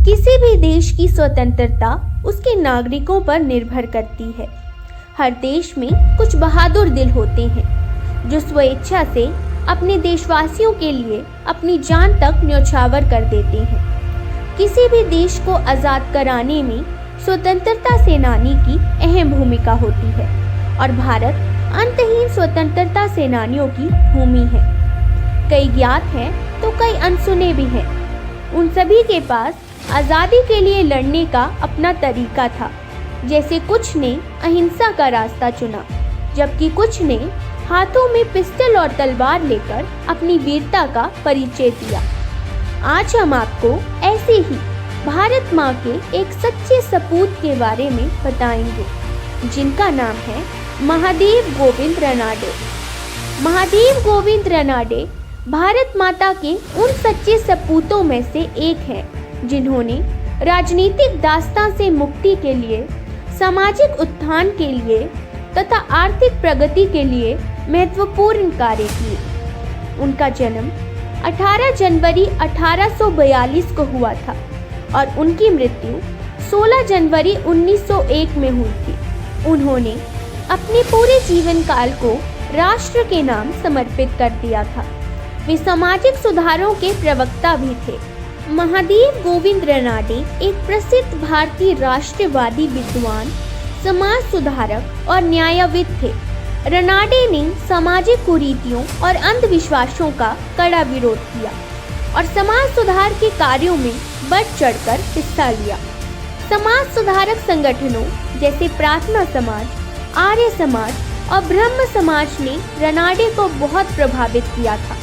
किसी भी देश की स्वतंत्रता उसके नागरिकों पर निर्भर करती है। हर देश में कुछ बहादुर दिल होते हैं जो स्वेच्छा से अपने देशवासियों के लिए अपनी जान तक न्यौछावर कर देते हैं। किसी भी देश को आज़ाद कराने में स्वतंत्रता सेनानी की अहम भूमिका होती है और भारत अंतहीन स्वतंत्रता सेनानियों की भूमि है। कई ज्ञात हैं तो कई अनसुने भी हैं। उन सभी के पास आज़ादी के लिए लड़ने का अपना तरीका था। जैसे कुछ ने अहिंसा का रास्ता चुना, जबकि कुछ ने हाथों में पिस्टल और तलवार लेकर अपनी वीरता का परिचय दिया। आज हम आपको ऐसे ही भारत माँ के एक सच्चे सपूत के बारे में बताएंगे, जिनका नाम है महादेव गोविंद रनाडे। महादेव गोविंद रनाडे भारत माता के उन सच्चे सपूतों में से एक हैं जिन्होंने राजनीतिक दास्तां से मुक्ति के लिए, सामाजिक उत्थान के लिए तथा आर्थिक प्रगति के लिए महत्वपूर्ण कार्य किए। उनका जन्म 18 जनवरी 1842 को हुआ था और उनकी मृत्यु 16 जनवरी 1901 में हुई थी। उन्होंने अपने पूरे जीवन काल को राष्ट्र के नाम समर्पित कर दिया था। वे सामाजिक सुधारों के प्रवक्ता भी थे। महादेव गोविंद रनाडे एक प्रसिद्ध भारतीय राष्ट्रवादी विद्वान, समाज सुधारक और न्यायविद थे। रनाडे ने सामाजिक कुरीतियों और अंधविश्वासों का कड़ा विरोध किया और समाज सुधार के कार्यों में बढ़ चढ़कर हिस्सा लिया। समाज सुधारक संगठनों जैसे प्रार्थना समाज, आर्य समाज और ब्रह्म समाज ने रनाडे को बहुत प्रभावित किया था।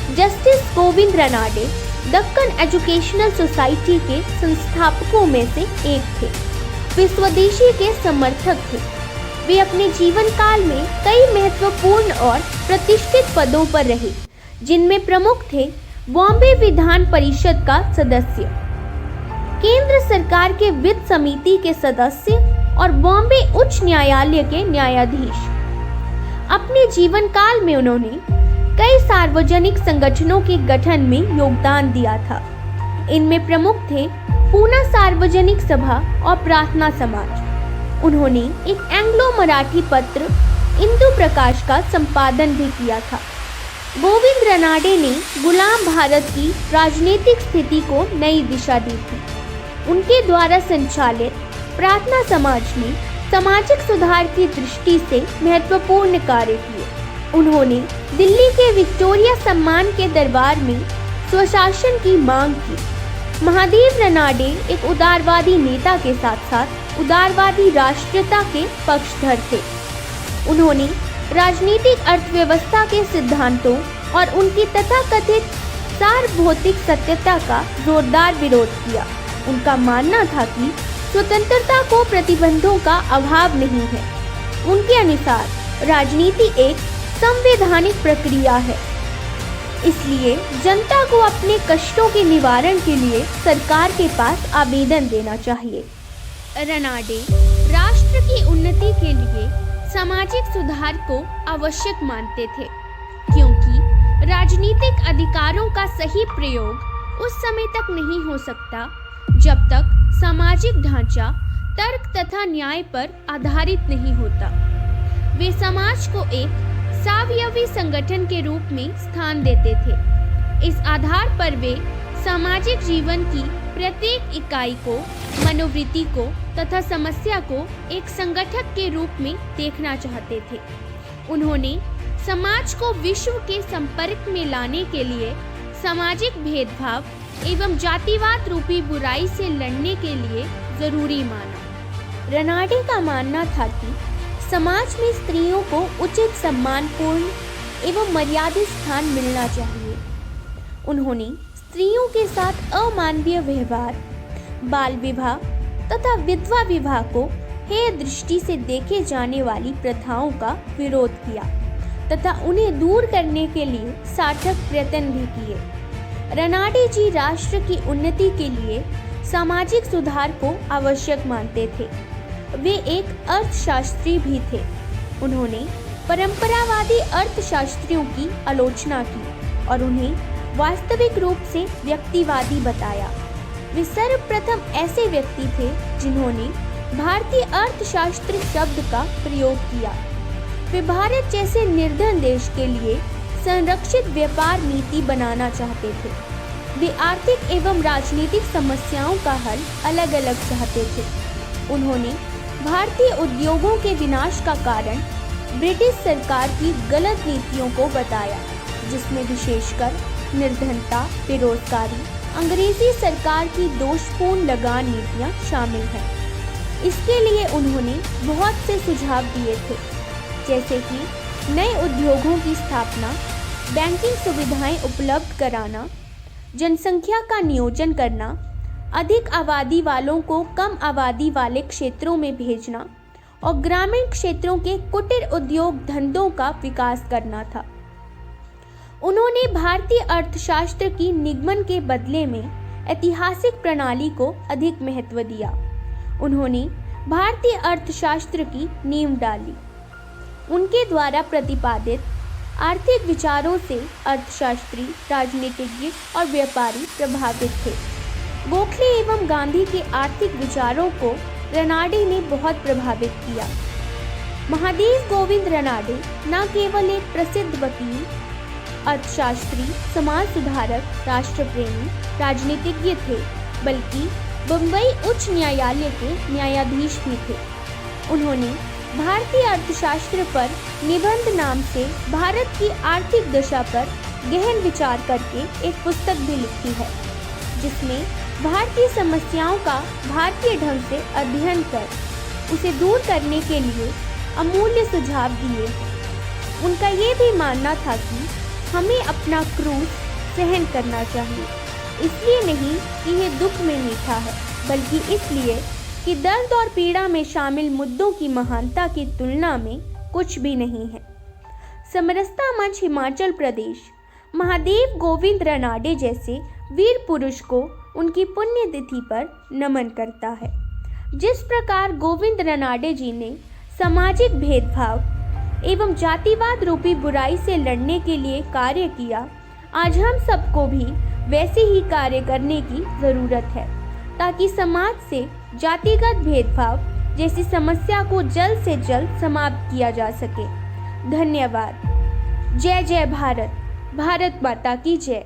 Justice Govind Ranade Deccan educational society के संस्थापकों में से एक थे। वे स्वदेशी के समर्थक थे। वे अपने जीवन काल में कई महत्वपूर्ण और प्रतिष्ठित पदों पर रहे, जिनमें प्रमुख थे बॉम्बे विधान परिषद का सदस्य, केंद्र सरकार के वित्त समिति के सदस्य और बॉम्बे उच्च न्यायालय के न्यायाधीश। अपने जीवन काल में उन्होंने कई सार्वजनिक संगठनों के गठन में योगदान दिया था। इनमें प्रमुख थे पूना सार्वजनिक सभा और प्रार्थना समाज। उन्होंने एक एंग्लो मराठी पत्र इंदु प्रकाश का संपादन भी किया था। गोविंद रनाडे ने गुलाम भारत की राजनीतिक स्थिति को नई दिशा दी थी। उनके द्वारा संचालित प्रार्थना समाज ने सामाजिक सुधार की दृष्टि से महत्वपूर्ण कार्य किए। उन्होंने दिल्ली के विक्टोरिया सम्मान के दरबार में स्वशासन की मांग की। महादेव रनाडे एक उदारवादी नेता के साथ साथ उदारवादी राष्ट्रीयता के पक्षधर थे। उन्होंने राजनीतिक अर्थव्यवस्था के सिद्धांतों और उनकी तथाकथित सार्वभौतिक सत्यता का जोरदार विरोध किया। उनका मानना था कि स्वतंत्रता को प्रतिबंधों का अभाव नहीं है। उनके अनुसार राजनीति एक संवैधानिक प्रक्रिया है, इसलिए जनता को अपने कष्टों के निवारण के लिए सरकार के पास आवेदन देना चाहिए। रनाडे राष्ट्र की उन्नति के लिए सामाजिक सुधार को आवश्यक मानते थे, क्योंकि राजनीतिक अधिकारों का सही प्रयोग उस समय तक नहीं हो सकता जब तक सामाजिक ढांचा तर्क तथा न्याय पर आधारित नहीं होता। वे समाज को एक सावयवी संगठन के रूप में स्थान देते थे। इस आधार पर वे सामाजिक जीवन की प्रत्येक इकाई को, मनोवृत्ति को तथा समस्या को एक संगठक के रूप में देखना चाहते थे। उन्होंने समाज को विश्व के संपर्क में लाने के लिए सामाजिक भेदभाव एवं जातिवाद रूपी बुराई से लड़ने के लिए जरूरी माना। रनाडे का मानना था कि समाज में स्त्रियों को उचित, सम्मानपूर्ण एवं मर्यादित स्थान मिलना चाहिए। उन्होंने स्त्रियों के साथ अमानवीय व्यवहार, बाल विवाह तथा विधवा विवाह को हेय दृष्टि से देखे जाने वाली प्रथाओं का विरोध किया तथा उन्हें दूर करने के लिए सार्थक प्रयत्न भी किए। रनाडे जी राष्ट्र की उन्नति के लिए सामाजिक सुधार को आवश्यक मानते थे। वे एक अर्थशास्त्री भी थे। उन्होंने परंपरावादी अर्थशास्त्रियों की आलोचना की और उन्हें वास्तविक रूप से व्यक्तिवादी बताया। वे सर्वप्रथम ऐसे व्यक्ति थे जिन्होंने भारतीय अर्थशास्त्र शब्द का प्रयोग किया। वे भारत जैसे निर्धन देश के लिए संरक्षित व्यापार नीति बनाना चाहते थे। वे आर्थिक एवं राजनीतिक समस्याओं का हल अलग अलग चाहते थे। उन्होंने भारतीय उद्योगों के विनाश का कारण ब्रिटिश सरकार की गलत नीतियों को बताया, जिसमें विशेषकर निर्धनता, बेरोजगारी, अंग्रेजी सरकार की दोषपूर्ण लगान नीतियां शामिल हैं। इसके लिए उन्होंने बहुत से सुझाव दिए थे, जैसे कि नए उद्योगों की स्थापना, बैंकिंग सुविधाएं उपलब्ध कराना, जनसंख्या का नियोजन करना, अधिक आबादी वालों को कम आबादी वाले क्षेत्रों में भेजना और ग्रामीण क्षेत्रों के कुटीर उद्योग धंधों का विकास करना था। उन्होंने भारतीय अर्थशास्त्र की निगमन के बदले में ऐतिहासिक प्रणाली को अधिक महत्व दिया। उन्होंने भारतीय अर्थशास्त्र की नींव डाली। उनके द्वारा प्रतिपादित आर्थिक विचारों से अर्थशास्त्री, राजनीतिज्ञ और व्यापारी प्रभावित थे। गोखले एवं गांधी के आर्थिक विचारों को रनाडे ने बहुत प्रभावित किया। महादेव गोविंद रनाडे न केवल एक प्रसिद्ध वकील, अर्थशास्त्री, समाज सुधारक, राष्ट्रप्रेमी, राजनीतिज्ञ थे, बल्कि बम्बई उच्च न्यायालय के न्यायाधीश भी थे। उन्होंने भारतीय अर्थशास्त्र पर निबंध नाम से भारत की आर्थिक दशा पर गहन विचार करके एक पुस्तक भी लिखी है, जिसमें भारतीय समस्याओं का भारतीय ढंग से अध्ययन कर उसे दूर करने के लिए अमूल्य सुझाव दिए हैं। उनका ये भी मानना था कि हमें अपना क्रूस सहन करना चाहिए, इसलिए नहीं कि यह दुख में मीठा है, बल्कि इसलिए कि दर्द और पीड़ा में शामिल मुद्दों की महानता की तुलना में कुछ भी नहीं है। समरसता मंच हिमाचल प्रदेश महादेव गोविंद रनाडे जैसे वीर पुरुष को उनकी पुण्यतिथि पर नमन करता है। जिस प्रकार गोविंद रनाडे जी ने सामाजिक भेदभाव एवं जातिवाद रूपी बुराई से लड़ने के लिए कार्य किया, आज हम सबको भी वैसे ही कार्य करने की ज़रूरत है, ताकि समाज से जातिगत भेदभाव जैसी समस्या को जल्द से जल्द समाप्त किया जा सके। धन्यवाद। जय जय भारत। भारत माता की जय।